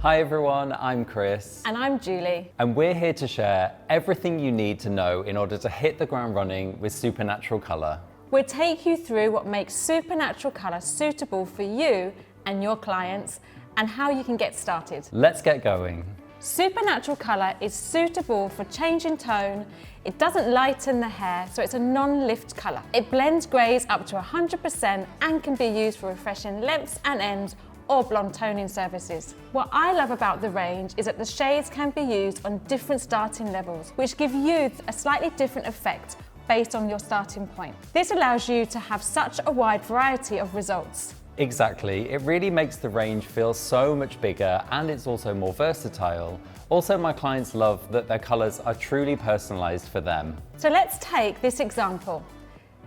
Hi everyone, I'm Chris. And I'm Julie. And we're here to share everything you need to know in order to hit the ground running with supernatural colour. We'll take you through what makes supernatural colour suitable for you and your clients and how you can get started. Let's get going. Supernatural colour is suitable for change in tone. It doesn't lighten the hair, so it's a non-lift colour. It blends greys up to 100% and can be used for refreshing lengths and ends or blonde toning services. What I love about the range is that the shades can be used on different starting levels, which give you a slightly different effect based on your starting point. This allows you to have such a wide variety of results. Exactly, it really makes the range feel so much bigger and it's also more versatile. Also, my clients love that their colours are truly personalised for them. So let's take this example.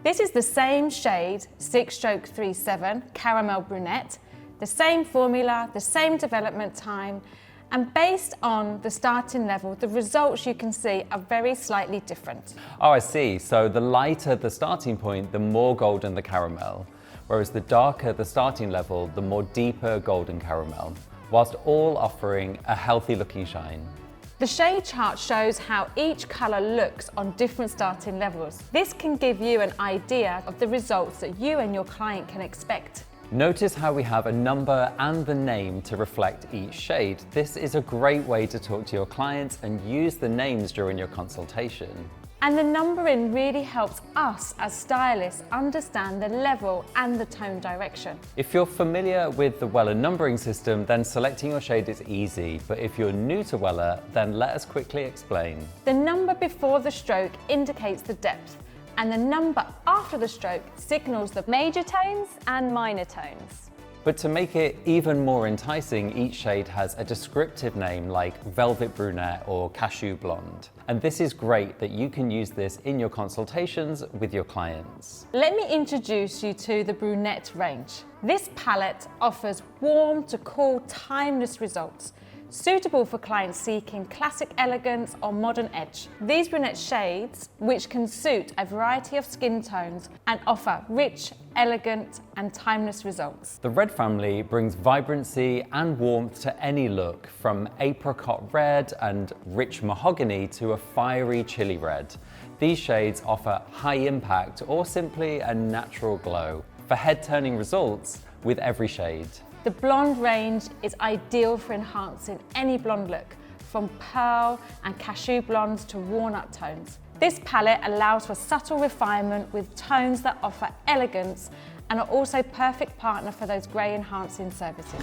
This is the same shade, 6-37 Caramel Brunette, the same formula, the same development time, and based on the starting level, the results you can see are very slightly different. Oh, I see. So the lighter the starting point, the more golden the caramel, whereas the darker the starting level, the more deeper golden caramel, whilst all offering a healthy looking shine. The shade chart shows how each colour looks on different starting levels. This can give you an idea of the results that you and your client can expect. Notice how we have a number and the name to reflect each shade. This is a great way to talk to your clients and use the names during your consultation. And the numbering really helps us as stylists understand the level and the tone direction. If you're familiar with the Wella numbering system, then selecting your shade is easy. But if you're new to Wella, then let us quickly explain. The number before the stroke indicates the depth, and the number after the stroke signals the major tones and minor tones. But to make it even more enticing, each shade has a descriptive name like Velvet Brunette or Cashew Blonde. And this is great that you can use this in your consultations with your clients. Let me introduce you to the Brunette range. This palette offers warm to cool, timeless results, suitable for clients seeking classic elegance or modern edge. These brunette shades, which can suit a variety of skin tones and offer rich, elegant and timeless results. The red family brings vibrancy and warmth to any look, from apricot red and rich mahogany to a fiery chili red. These shades offer high impact or simply a natural glow for head-turning results with every shade. The blonde range is ideal for enhancing any blonde look, from pearl and cashew blondes to walnut tones. This palette allows for subtle refinement with tones that offer elegance and are also perfect partner for those grey enhancing services.